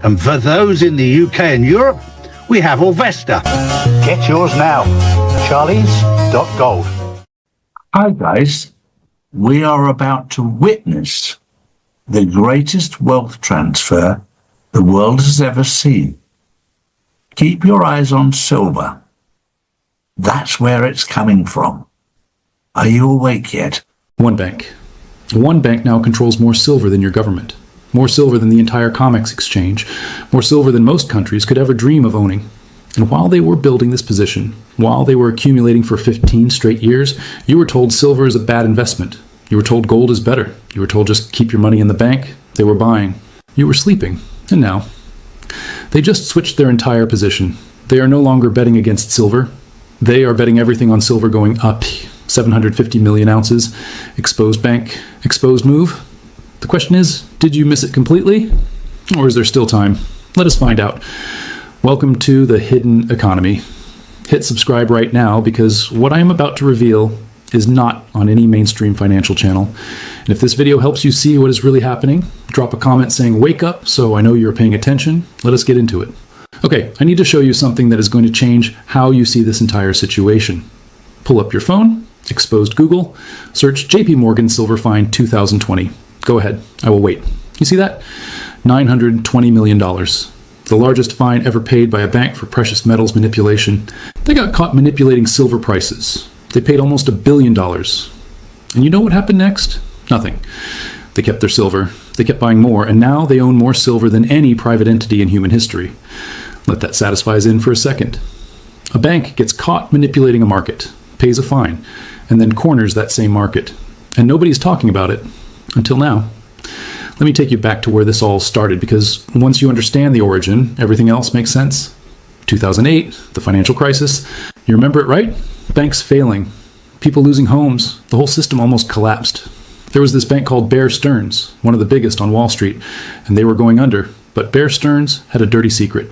And for those in the UK and Europe, we have Orvesta. Get yours now. Charlies.gold. Hi guys, we are about to witness the greatest wealth transfer the world has ever seen. Keep your eyes on silver. That's where it's coming from. Are you awake yet? One bank. One bank now controls more silver than your government. More silver than the entire COMEX exchange. More silver than most countries could ever dream of owning. And while they were building this position, while they were accumulating for 15 straight years, you were told silver is a bad investment. You were told gold is better. You were told just keep your money in the bank. They were buying. You were sleeping. And now, they just switched their entire position. They are no longer betting against silver. They are betting everything on silver going up. 750 million ounces. Exposed bank. Exposed move. The question is, did you miss it completely? Or is there still time? Let us find out. Welcome to the hidden economy. Hit subscribe right now because what I am about to reveal is not on any mainstream financial channel. And if this video helps you see what is really happening, drop a comment saying wake up so I know you're paying attention. Let us get into it. Okay, I need to show you something that is going to change how you see this entire situation. Pull up your phone, exposed Google, search JP Morgan Silver Fine 2020. Go ahead, I will wait. You see that? $920 million. The largest fine ever paid by a bank for precious metals manipulation. They got caught manipulating silver prices. They paid almost $1 billion. And you know what happened next? Nothing. They kept their silver. They kept buying more, and now they own more silver than any private entity in human history. Let that satisfy us in for a second. A bank gets caught manipulating a market, pays a fine, and then corners that same market. And nobody's talking about it until now. Let me take you back to where this all started, because once you understand the origin, everything else makes sense. 2008, the financial crisis. You remember it, right? Banks failing, people losing homes. The whole system almost collapsed. There was this bank called Bear Stearns, one of the biggest on Wall Street, and they were going under. But Bear Stearns had a dirty secret.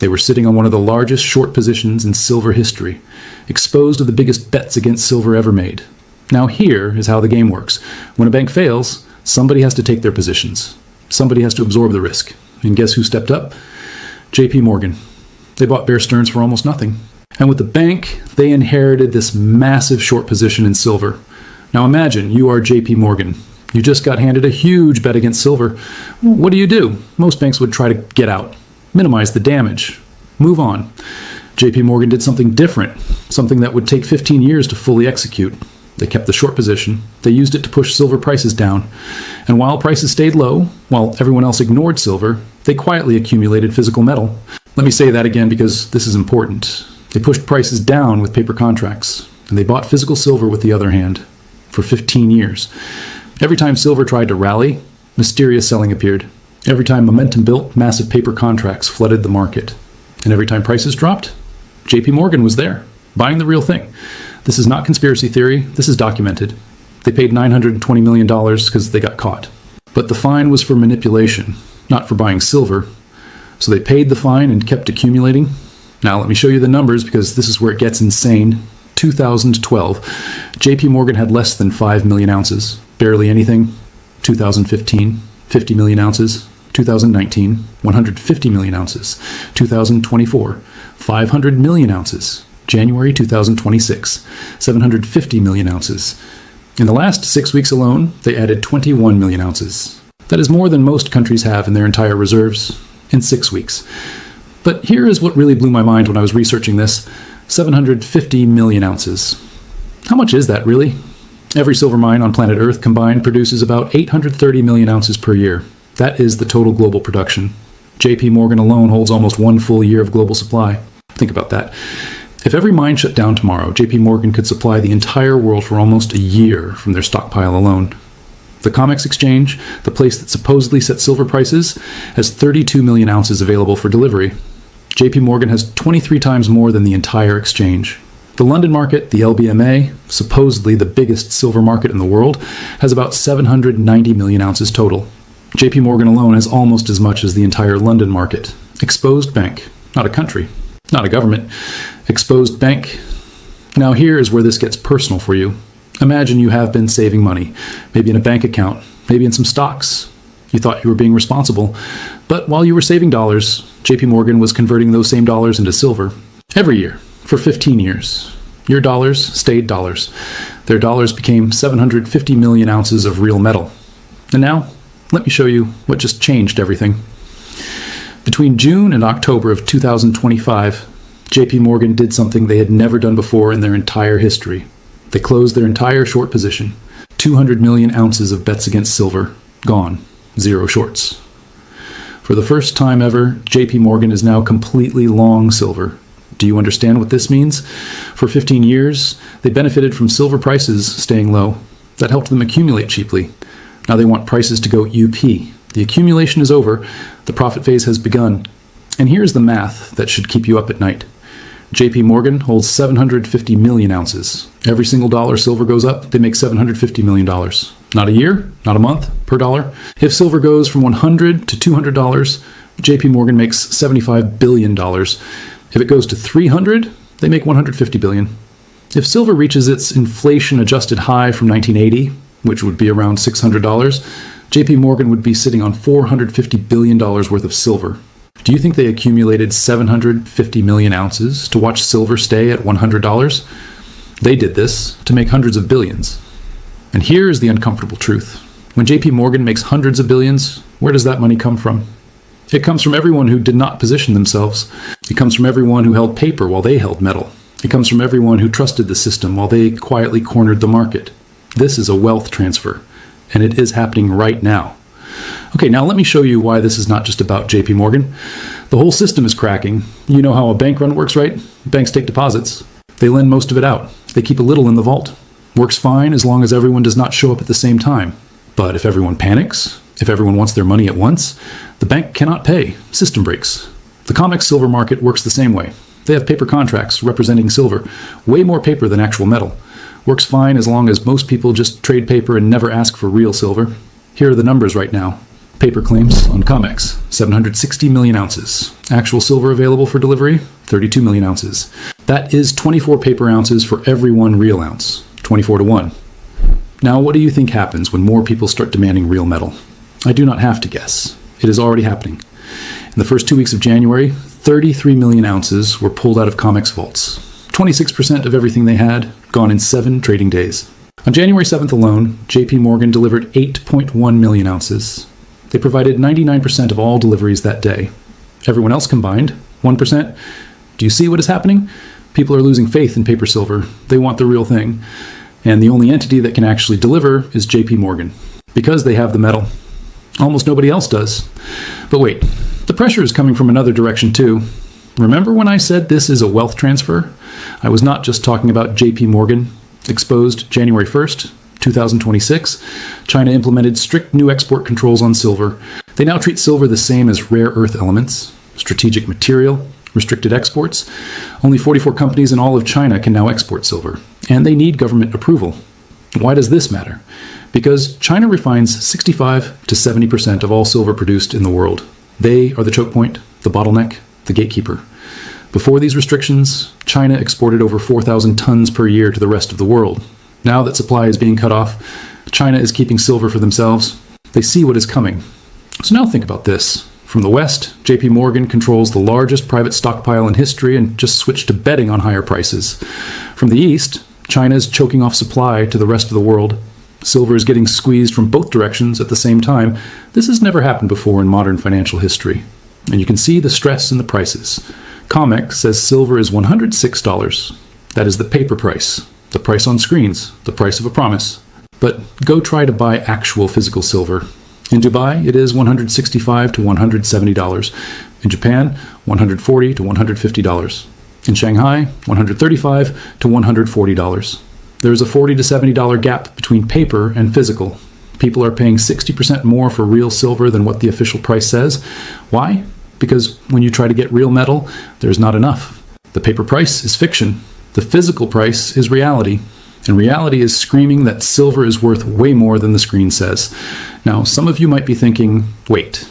They were sitting on one of the largest short positions in silver history, exposed to the biggest bets against silver ever made. Now here is how the game works. When a bank fails, somebody has to take their positions. Somebody has to absorb the risk. And guess who stepped up? JP Morgan. They bought Bear Stearns for almost nothing. And with the bank, they inherited this massive short position in silver. Now imagine you are JP Morgan. You just got handed a huge bet against silver. What do? Most banks would try to get out, minimize the damage, move on. JP Morgan did something different, something that would take 15 years to fully execute. They kept the short position. They used it to push silver prices down. And while prices stayed low, while everyone else ignored silver, they quietly accumulated physical metal. Let me say that again because this is important. They pushed prices down with paper contracts, and they bought physical silver with the other hand for 15 years. Every time silver tried to rally, mysterious selling appeared. Every time momentum built, massive paper contracts flooded the market. And every time prices dropped, JP Morgan was there, buying the real thing. This is not conspiracy theory. This is documented. They paid $920 million because they got caught. But the fine was for manipulation, not for buying silver. So they paid the fine and kept accumulating. Now let me show you the numbers because this is where it gets insane. 2012, JP Morgan had less than 5 million ounces. Barely anything. 2015, 50 million ounces. 2019, 150 million ounces. 2024, 500 million ounces. January 2026, 750 million ounces. In the last 6 weeks alone, they added 21 million ounces. That is more than most countries have in their entire reserves in 6 weeks. But here is what really blew my mind when I was researching this. 750 million ounces. How much is that, really? Every silver mine on planet Earth combined produces about 830 million ounces per year. That is the total global production. JP Morgan alone holds almost 1 full year of global supply. Think about that. If every mine shut down tomorrow, JP Morgan could supply the entire world for almost a year from their stockpile alone. The COMEX exchange, the place that supposedly sets silver prices, has 32 million ounces available for delivery. JP Morgan has 23 times more than the entire exchange. The London market, the LBMA, supposedly the biggest silver market in the world, has about 790 million ounces total. JP Morgan alone has almost as much as the entire London market. Exposed bank, not a country. Not a government. Exposed bank. Now here is where this gets personal for you. Imagine you have been saving money, maybe in a bank account, maybe in some stocks. You thought you were being responsible, but while you were saving dollars, JP Morgan was converting those same dollars into silver every year for 15 years. Your dollars stayed dollars. Their dollars became 750 million ounces of real metal. And now, let me show you what just changed everything. Between June and October of 2025, JP Morgan did something they had never done before in their entire history. They closed their entire short position. 200 million ounces of bets against silver, gone. Zero shorts. For the first time ever, JP Morgan is now completely long silver. Do you understand what this means? For 15 years, they benefited from silver prices staying low. That helped them accumulate cheaply. Now they want prices to go UP. The accumulation is over. The profit phase has begun. And here's the math that should keep you up at night. JP Morgan holds 750 million ounces. Every single dollar silver goes up, they make $750 million. Not a year, not a month, per dollar. If silver goes from $100 to $200, JP Morgan makes $75 billion. If it goes to 300, they make 150 billion. If silver reaches its inflation-adjusted high from 1980, which would be around $600, JP Morgan would be sitting on $450 billion worth of silver. Do you think they accumulated 750 million ounces to watch silver stay at $100? They did this to make hundreds of billions. And here's the uncomfortable truth. When JP Morgan makes hundreds of billions, where does that money come from? It comes from everyone who did not position themselves. It comes from everyone who held paper while they held metal. It comes from everyone who trusted the system while they quietly cornered the market. This is a wealth transfer, and it is happening right now. Okay, now let me show you why this is not just about JP Morgan. The whole system is cracking. You know how a bank run works, right? Banks take deposits. They lend most of it out. They keep a little in the vault. Works fine as long as everyone does not show up at the same time. But if everyone panics, if everyone wants their money at once, the bank cannot pay. System breaks. The COMEX silver market works the same way. They have paper contracts representing silver, way more paper than actual metal. Works fine as long as most people just trade paper and never ask for real silver. Here are the numbers right now. Paper claims on COMEX, 760 million ounces. Actual silver available for delivery, 32 million ounces. That is 24 paper ounces for every 1 real ounce, 24 to 1. Now, what do you think happens when more people start demanding real metal? I do not have to guess. It is already happening. In the first 2 weeks of January, 33 million ounces were pulled out of COMEX vaults. 26% of everything they had, gone in 7 trading days. On January 7th alone, JP Morgan delivered 8.1 million ounces. They provided 99% of all deliveries that day. Everyone else combined, 1%. Do you see what is happening? People are losing faith in paper silver. They want the real thing. And the only entity that can actually deliver is JP Morgan, because they have the metal. Almost nobody else does. But wait, the pressure is coming from another direction too. Remember when I said this is a wealth transfer? I was not just talking about JP Morgan. Exposed January 1st, 2026, China implemented strict new export controls on silver. They now treat silver the same as rare earth elements, strategic material, restricted exports. Only 44 companies in all of China can now export silver, and they need government approval. Why does this matter? Because China refines 65 to 70% of all silver produced in the world. They are the choke point, the bottleneck, the gatekeeper. Before these restrictions, China exported over 4,000 tons per year to the rest of the world. Now that supply is being cut off, China is keeping silver for themselves. They see what is coming. So now think about this. From the West, JP Morgan controls the largest private stockpile in history and just switched to betting on higher prices. From the East, China is choking off supply to the rest of the world. Silver is getting squeezed from both directions at the same time. This has never happened before in modern financial history. And you can see the stress in the prices. COMEX says silver is $106. That is the paper price, the price on screens, the price of a promise. But go try to buy actual physical silver. In Dubai, it is $165 to $170. In Japan, $140 to $150. In Shanghai, $135 to $140. There is a $40 to $70 gap between paper and physical. People are paying 60% more for real silver than what the official price says. Why? Because when you try to get real metal, there's not enough. The paper price is fiction. The physical price is reality. And reality is screaming that silver is worth way more than the screen says. Now, some of you might be thinking, wait,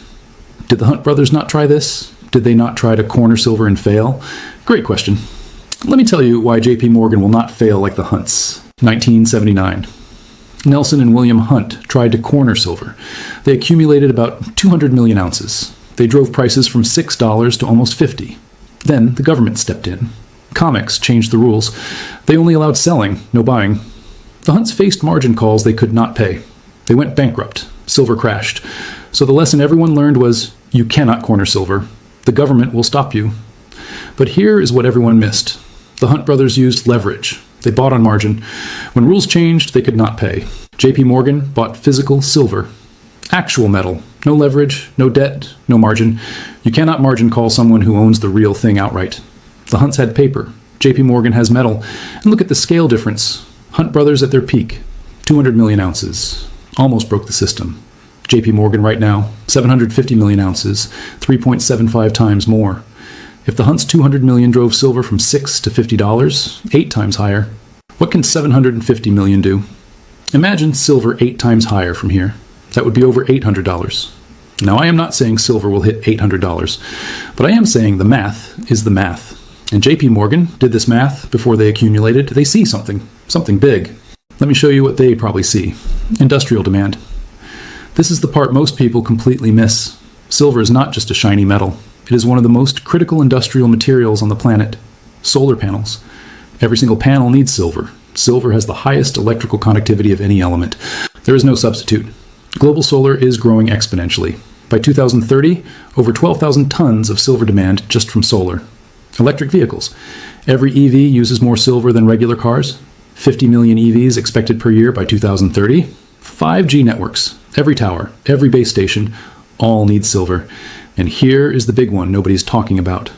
did the Hunt brothers not try this? Did they not try to corner silver and fail? Great question. Let me tell you why JP Morgan will not fail like the Hunts. 1979. Nelson and William Hunt tried to corner silver. They accumulated about 200 million ounces. They drove prices from $6 to almost 50. Then the government stepped in. COMEX changed the rules. They only allowed selling, no buying. The Hunts faced margin calls they could not pay. They went bankrupt. Silver crashed. So the lesson everyone learned was, you cannot corner silver. The government will stop you. But here is what everyone missed. The Hunt brothers used leverage. They bought on margin. When rules changed, they could not pay. JP Morgan bought physical silver. Actual metal. No leverage, no debt, no margin. You cannot margin call someone who owns the real thing outright. The Hunts had paper. JP Morgan has metal. And look at the scale difference. Hunt brothers at their peak. 200 million ounces. Almost broke the system. JP Morgan right now, 750 million ounces, 3.75 times more. If the Hunts 200 million drove silver from $6 to $50, 8 times higher, what can 750 million do? Imagine silver 8 times higher from here. That would be over $800. Now, I am not saying silver will hit $800, but I am saying the math is the math. And JP Morgan did this math before they accumulated. They see something big. Let me show you what they probably see. Industrial demand. This is the part most people completely miss. Silver is not just a shiny metal. It is one of the most critical industrial materials on the planet. Solar panels. Every single panel needs silver. Silver has the highest electrical conductivity of any element. There is no substitute. Global solar is growing exponentially. By 2030, over 12,000 tons of silver demand just from solar. Electric vehicles. Every EV uses more silver than regular cars. 50 million EVs expected per year by 2030. 5G networks. Every tower, every base station, all need silver. And here is the big one nobody's talking about.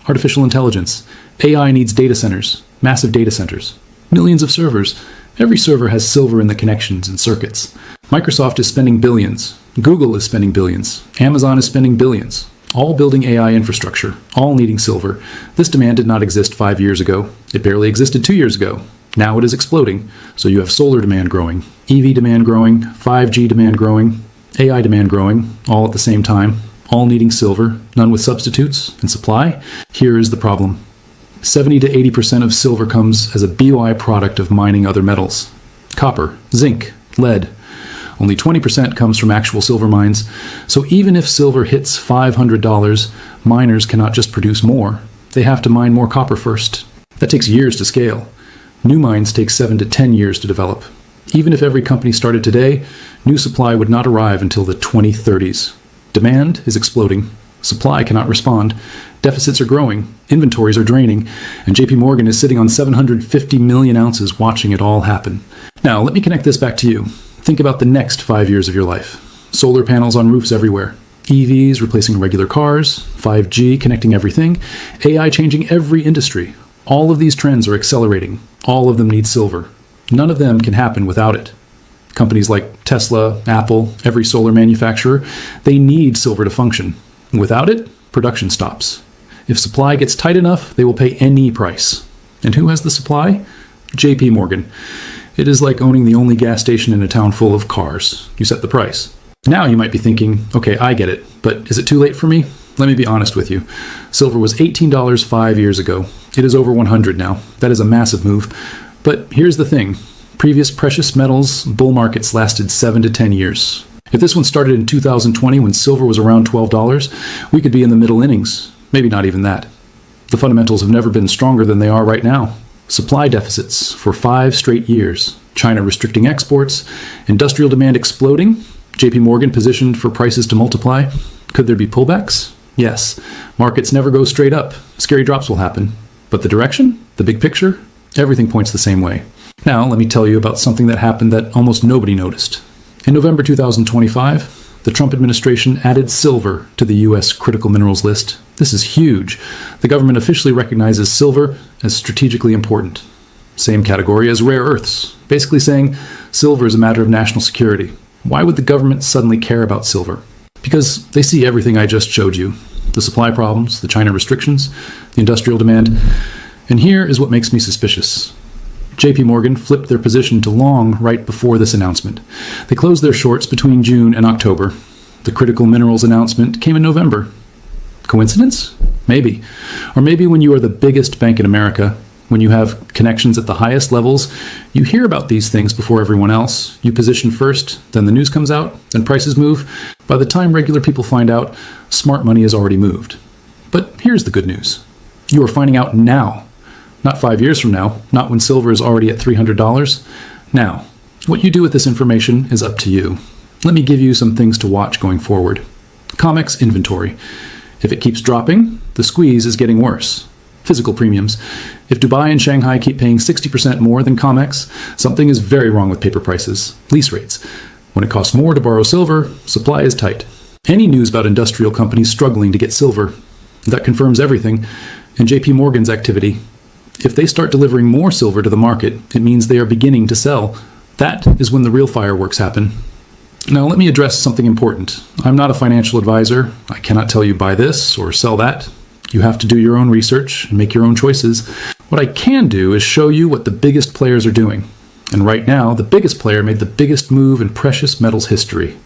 Artificial intelligence. AI needs data centers, massive data centers. Millions of servers. Every server has silver in the connections and circuits. Microsoft is spending billions. Google is spending billions. Amazon is spending billions. All building AI infrastructure, all needing silver. This demand did not exist 5 years ago. It barely existed 2 years ago. Now it is exploding. So you have solar demand growing, EV demand growing, 5G demand growing, AI demand growing, all at the same time, all needing silver, none with substitutes and supply. Here is the problem. 70 to 80% of silver comes as a byproduct of mining other metals. Copper, zinc, lead. Only 20% comes from actual silver mines. So even if silver hits $500, miners cannot just produce more. They have to mine more copper first. That takes years to scale. New mines take 7 to 10 years to develop. Even if every company started today, new supply would not arrive until the 2030s. Demand is exploding. Supply cannot respond. Deficits are growing. Inventories are draining. And JP Morgan is sitting on 750 million ounces watching it all happen. Now, let me connect this back to you. Think about the next 5 years of your life. Solar panels on roofs everywhere. EVs replacing regular cars. 5G connecting everything. AI changing every industry. All of these trends are accelerating. All of them need silver. None of them can happen without it. Companies like Tesla, Apple, every solar manufacturer, they need silver to function. Without it, production stops. If supply gets tight enough, they will pay any price. And who has the supply? JP Morgan. It is like owning the only gas station in a town full of cars. You set the price. Now you might be thinking, okay, I get it, but is it too late for me? Let me be honest with you. Silver was $18 5 years ago. It is over 100 now. That is a massive move. But here's the thing. Previous precious metals bull markets lasted 7 to 10 years. If this one started in 2020 when silver was around $12, we could be in the middle innings. Maybe not even that. The fundamentals have never been stronger than they are right now. Supply deficits for 5 straight years. China restricting exports. Industrial demand exploding. JP Morgan positioned for prices to multiply. Could there be pullbacks? Yes. Markets never go straight up. Scary drops will happen. But the direction? The big picture? Everything points the same way. Now, let me tell you about something that happened that almost nobody noticed. In November 2025, the Trump administration added silver to the U.S. critical minerals list. This is huge. The government officially recognizes silver as strategically important. Same category as rare earths, basically saying silver is a matter of national security. Why would the government suddenly care about silver? Because they see everything I just showed you. The supply problems, the China restrictions, the industrial demand. And here is what makes me suspicious. JP Morgan flipped their position to long right before this announcement. They closed their shorts between June and October. The critical minerals announcement came in November. Coincidence? Maybe. Or maybe when you are the biggest bank in America, When you have connections at the highest levels, you hear about these things before everyone else. You position first, then the news comes out, then prices move. By the time regular people find out, smart money has already moved. But here's the good news. You are finding out now. Not 5 years from now, not when silver is already at $300. Now, what you do with this information is up to you. Let me give you some things to watch going forward. COMEX inventory. If it keeps dropping, the squeeze is getting worse. Physical premiums. If Dubai and Shanghai keep paying 60% more than COMEX, something is very wrong with paper prices. Lease rates. When it costs more to borrow silver, supply is tight. Any news about industrial companies struggling to get silver, that confirms everything. And JP Morgan's activity. If they start delivering more silver to the market, it means they are beginning to sell. That is when the real fireworks happen. Now, let me address something important. I'm not a financial advisor. I cannot tell you buy this or sell that. You have to do your own research and make your own choices. What I can do is show you what the biggest players are doing. And right now, the biggest player made the biggest move in precious metals history.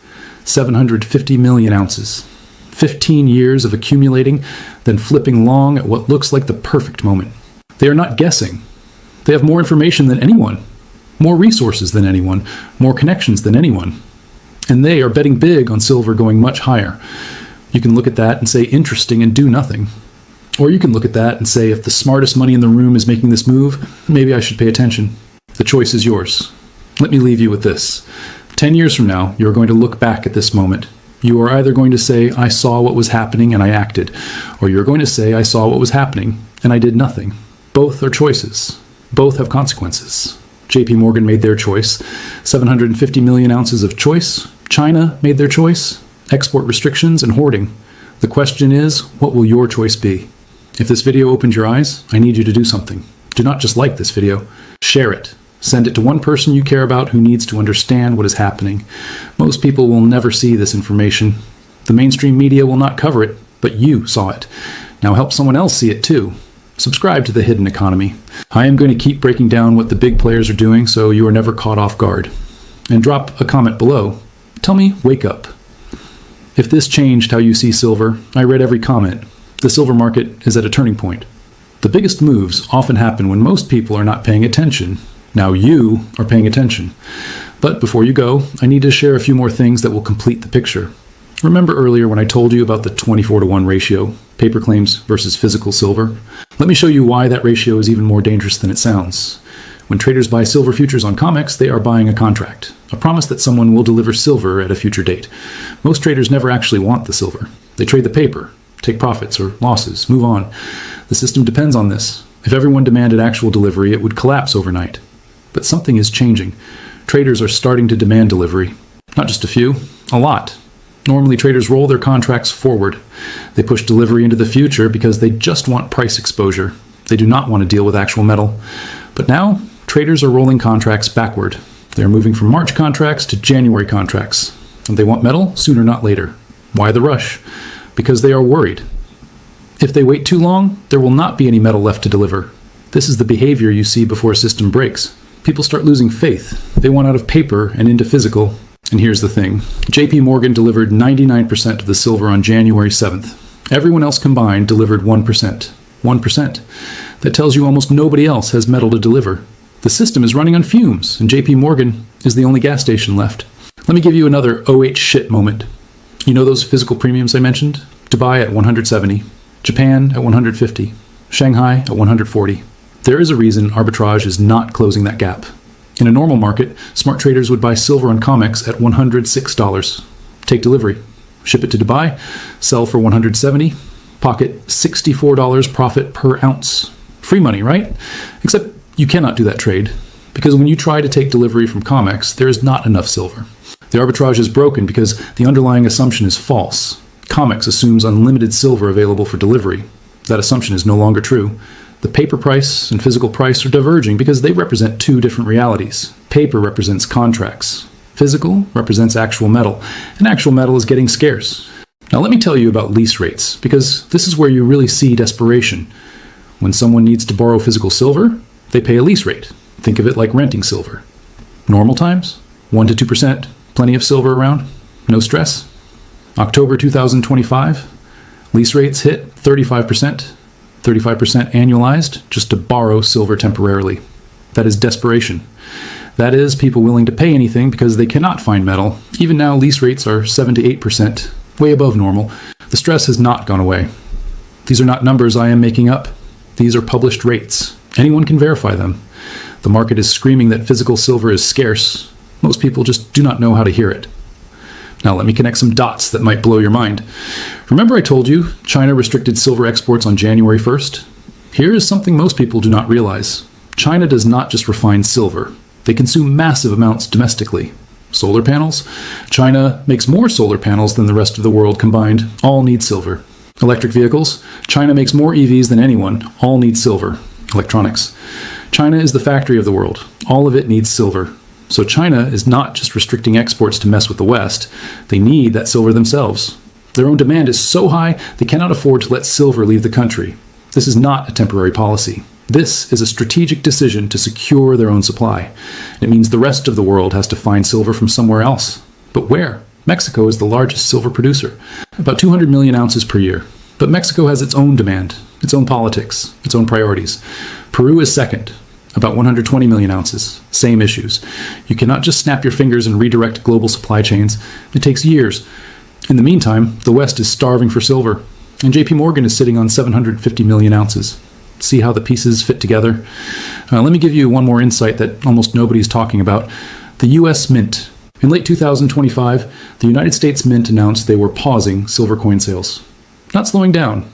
750 million ounces. 15 years of accumulating, then flipping long at what looks like the perfect moment. They are not guessing. They have more information than anyone, more resources than anyone, more connections than anyone. And they are betting big on silver going much higher. You can look at that and say interesting and do nothing. Or you can look at that and say if the smartest money in the room is making this move, maybe I should pay attention. The choice is yours. Let me leave you with this. 10 years from now, you are going to look back at this moment. You are either going to say, I saw what was happening and I acted, or you're going to say, I saw what was happening and I did nothing. Both are choices. Both have consequences. JP Morgan made their choice. 750 million ounces of choice. China made their choice. Export restrictions and hoarding. The question is, what will your choice be? If this video opened your eyes, I need you to do something. Do not just like this video. Share it. Send it to one person you care about who needs to understand what is happening. Most people will never see this information. The mainstream media will not cover it, but you saw it. Now help someone else see it too. Subscribe to The Hidden Economy. I am going to keep breaking down what the big players are doing so you are never caught off guard. And drop a comment below. Tell me, wake up. If this changed how you see silver, I read every comment. The silver market is at a turning point. The biggest moves often happen when most people are not paying attention. Now you are paying attention. But before you go, I need to share a few more things that will complete the picture. Remember earlier when I told you about the 24-to-1 ratio, paper claims versus physical silver? Let me show you why that ratio is even more dangerous than it sounds. When traders buy silver futures on COMEX, they are buying a contract, a promise that someone will deliver silver at a future date. Most traders never actually want the silver. They trade the paper, take profits or losses, move on. The system depends on this. If everyone demanded actual delivery, it would collapse overnight. But something is changing. Traders are starting to demand delivery. Not just a few, a lot. Normally, traders roll their contracts forward. They push delivery into the future because they just want price exposure. They do not want to deal with actual metal. But now, traders are rolling contracts backward. They are moving from March contracts to January contracts. And they want metal sooner, not later. Why the rush? Because they are worried. If they wait too long, there will not be any metal left to deliver. This is the behavior you see before a system breaks. People start losing faith. They want out of paper and into physical. And here's the thing. JP Morgan delivered 99% of the silver on January 7th. Everyone else combined delivered 1%. 1%. That tells you almost nobody else has metal to deliver. The system is running on fumes, and JP Morgan is the only gas station left. Let me give you another OH shit moment. You know those physical premiums I mentioned? Dubai at 170, Japan at 150, Shanghai at 140. There is a reason arbitrage is not closing that gap. In a normal market, smart traders would buy silver on COMEX at $106. Take delivery, ship it to Dubai, sell for $170, pocket $64 profit per ounce. Free money, right? Except you cannot do that trade, because when you try to take delivery from COMEX, there is not enough silver. The arbitrage is broken because the underlying assumption is false. COMEX assumes unlimited silver available for delivery. That assumption is no longer true. The paper price and physical price are diverging because they represent two different realities. Paper represents contracts. Physical represents actual metal, and actual metal is getting scarce. Now let me tell you about lease rates, because this is where you really see desperation. When someone needs to borrow physical silver, they pay a lease rate. Think of it like renting silver. Normal times, 1 to 2%, plenty of silver around, no stress. October 2025, lease rates hit 35%. 35% annualized just to borrow silver temporarily. That is desperation. That is people willing to pay anything because they cannot find metal. Even now, lease rates are 7 to 8%, way above normal. The stress has not gone away. These are not numbers I am making up. These are published rates. Anyone can verify them. The market is screaming that physical silver is scarce. Most people just do not know how to hear it. Now let me connect some dots that might blow your mind. Remember I told you China restricted silver exports on January 1st? Here is something most people do not realize. China does not just refine silver. They consume massive amounts domestically. Solar panels? China makes more solar panels than the rest of the world combined. All need silver. Electric vehicles? China makes more EVs than anyone. All need silver. Electronics. China is the factory of the world. All of it needs silver. So China is not just restricting exports to mess with the West. They need that silver themselves. Their own demand is so high, they cannot afford to let silver leave the country. This is not a temporary policy. This is a strategic decision to secure their own supply. It means the rest of the world has to find silver from somewhere else. But where? Mexico is the largest silver producer, about 200 million ounces per year. But Mexico has its own demand, its own politics, its own priorities. Peru is second, about 120 million ounces, same issues. You cannot just snap your fingers and redirect global supply chains. It takes years. In the meantime, the West is starving for silver, and JP Morgan is sitting on 750 million ounces. See how the pieces fit together? Let me give you one more insight that almost nobody's talking about. The U.S. Mint. In late 2025, the United States Mint announced they were pausing silver coin sales. Not slowing down,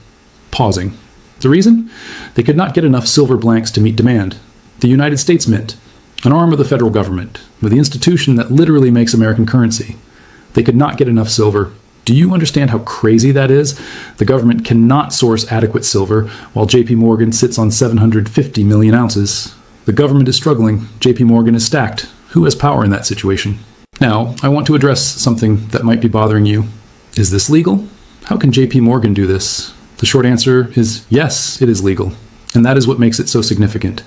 pausing. The reason? They could not get enough silver blanks to meet demand. The United States Mint, an arm of the federal government, with the institution that literally makes American currency. They could not get enough silver. Do you understand how crazy that is? The government cannot source adequate silver, while JP Morgan sits on 750 million ounces. The government is struggling. JP Morgan is stacked. Who has power in that situation? Now, I want to address something that might be bothering you. Is this legal? How can JP Morgan do this? The short answer is yes, it is legal. And that is what makes it so significant.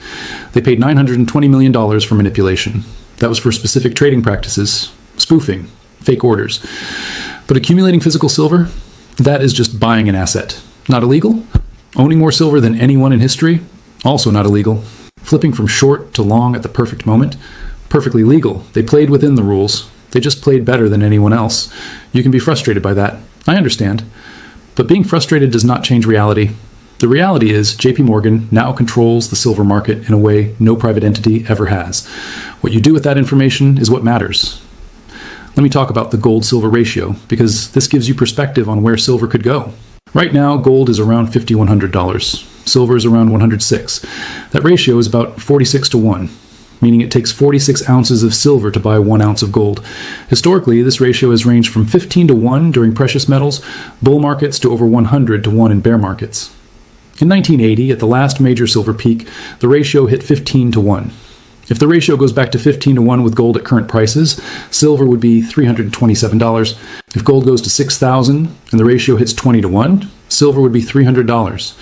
They paid $920 million for manipulation. That was for specific trading practices, spoofing, fake orders. But accumulating physical silver, that is just buying an asset. Not illegal. Owning more silver than anyone in history, also not illegal. Flipping from short to long at the perfect moment, perfectly legal. They played within the rules. They just played better than anyone else. You can be frustrated by that. I understand. But being frustrated does not change reality. The reality is JP Morgan now controls the silver market in a way no private entity ever has. What you do with that information is what matters. Let me talk about the gold-silver ratio, because this gives you perspective on where silver could go. Right now, gold is around $5,100. Silver is around 106. That ratio is about 46 to 1, meaning it takes 46 ounces of silver to buy 1 ounce of gold. Historically, this ratio has ranged from 15 to 1 during precious metals, bull markets, to over 100 to 1 in bear markets. In 1980, at the last major silver peak, the ratio hit 15 to 1. If the ratio goes back to 15 to 1 with gold at current prices, silver would be $327. If gold goes to $6,000 and the ratio hits 20 to 1, silver would be $300.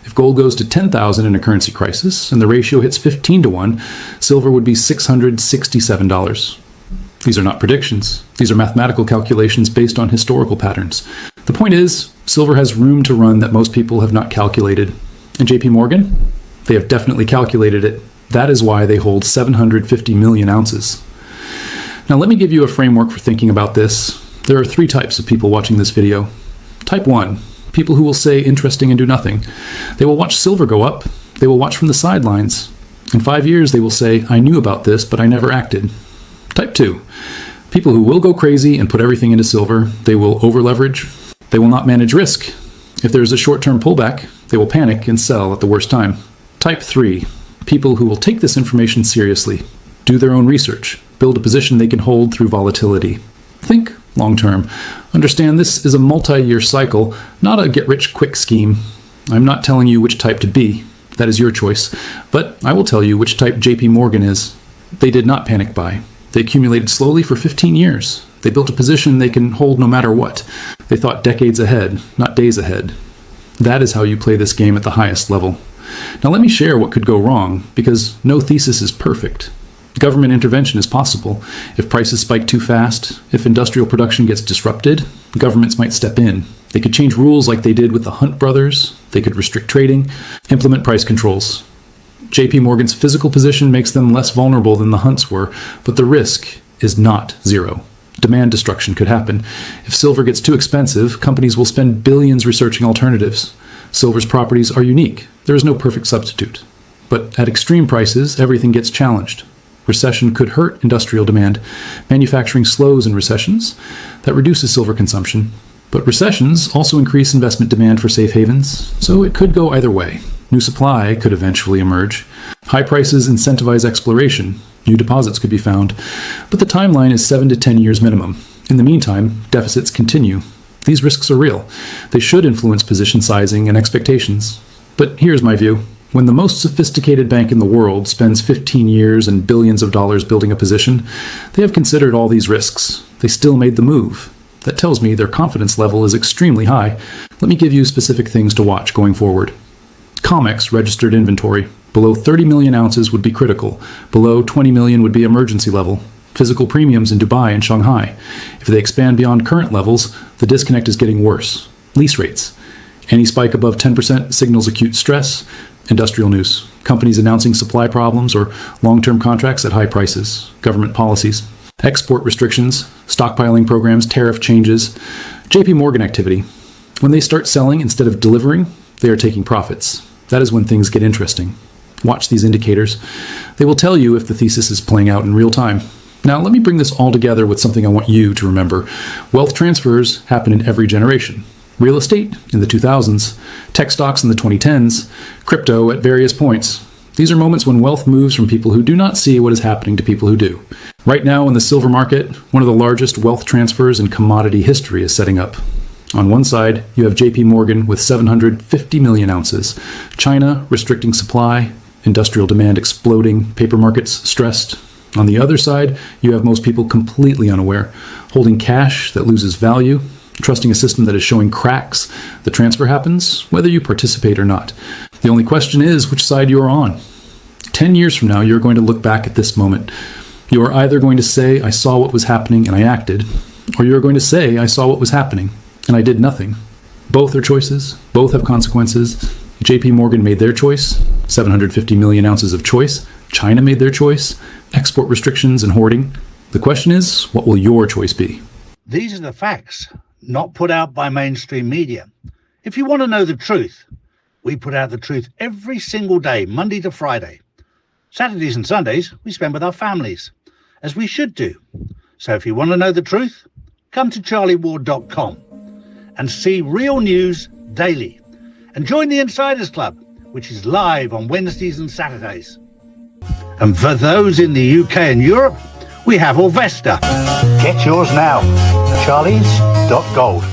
If gold goes to $10,000 in a currency crisis and the ratio hits 15 to 1, silver would be $667. These are not predictions. These are mathematical calculations based on historical patterns. The point is, silver has room to run that most people have not calculated. And JP Morgan? They have definitely calculated it. That is why they hold 750 million ounces. Now let me give you a framework for thinking about this. There are 3 types of people watching this video. Type 1, people who will say interesting and do nothing. They will watch silver go up. They will watch from the sidelines. In 5 years they will say, I knew about this, but I never acted. Type 2, people who will go crazy and put everything into silver. They will over-leverage. They will not manage risk. If there is a short-term pullback, they will panic and sell at the worst time. Type 3, people who will take this information seriously, do their own research, build a position they can hold through volatility. Think long-term. Understand this is a multi-year cycle, not a get-rich-quick scheme. I'm not telling you which type to be. That is your choice. But I will tell you which type JP Morgan is. They did not panic buy. They accumulated slowly for 15 years. They built a position they can hold no matter what. They thought decades ahead, not days ahead. That is how you play this game at the highest level. Now let me share what could go wrong, because no thesis is perfect. Government intervention is possible. If prices spike too fast, if industrial production gets disrupted, governments might step in. They could change rules like they did with the Hunt brothers, They could restrict trading, implement price controls. JP Morgan's physical position makes them less vulnerable than the Hunts were, but the risk is not zero. Demand destruction could happen. If silver gets too expensive, companies will spend billions researching alternatives. Silver's properties are unique. There is no perfect substitute. But at extreme prices, everything gets challenged. Recession could hurt industrial demand. Manufacturing slows in recessions. That reduces silver consumption. But recessions also increase investment demand for safe havens, so it could go either way. New supply could eventually emerge. High prices incentivize exploration. New deposits could be found. But the timeline is 7 to 10 years minimum. In the meantime, deficits continue. These risks are real. They should influence position sizing and expectations. But here's my view. When the most sophisticated bank in the world spends 15 years and billions of dollars building a position, they have considered all these risks. They still made the move. That tells me their confidence level is extremely high. Let me give you specific things to watch going forward. COMEX registered inventory. Below 30 million ounces would be critical. Below 20 million would be emergency level. Physical premiums in Dubai and Shanghai. If they expand beyond current levels, the disconnect is getting worse. Lease rates. Any spike above 10% signals acute stress. Industrial news. Companies announcing supply problems or long-term contracts at high prices. Government policies. Export restrictions. Stockpiling programs. Tariff changes. JP Morgan activity. When they start selling instead of delivering, they are taking profits. That is when things get interesting. Watch these indicators. They will tell you if the thesis is playing out in real time. Now, let me bring this all together with something I want you to remember. Wealth transfers happen in every generation. Real estate in the 2000s, tech stocks in the 2010s, crypto at various points. These are moments when wealth moves from people who do not see what is happening to people who do. Right now in the silver market, one of the largest wealth transfers in commodity history is setting up. On one side, you have JP Morgan with 750 million ounces, China restricting supply, industrial demand exploding, paper markets stressed. On the other side, you have most people completely unaware, holding cash that loses value, trusting a system that is showing cracks. The transfer happens, whether you participate or not. The only question is which side you are on. 10 years from now, you're going to look back at this moment. You are either going to say, I saw what was happening and I acted, or you're going to say, I saw what was happening and I did nothing. Both are choices. Both have consequences. JP Morgan made their choice, 750 million ounces of choice. China made their choice, export restrictions and hoarding. The question is, what will your choice be? These are the facts, not put out by mainstream media. If you want to know the truth, we put out the truth every single day, Monday to Friday. Saturdays and Sundays, we spend with our families, as we should do. So if you want to know the truth, come to charlieward.com and see real news daily. And join the Insiders Club, which is live on Wednesdays and Saturdays. And for those in the UK and Europe, we have Orvesta. Get yours now. Charlies.gold.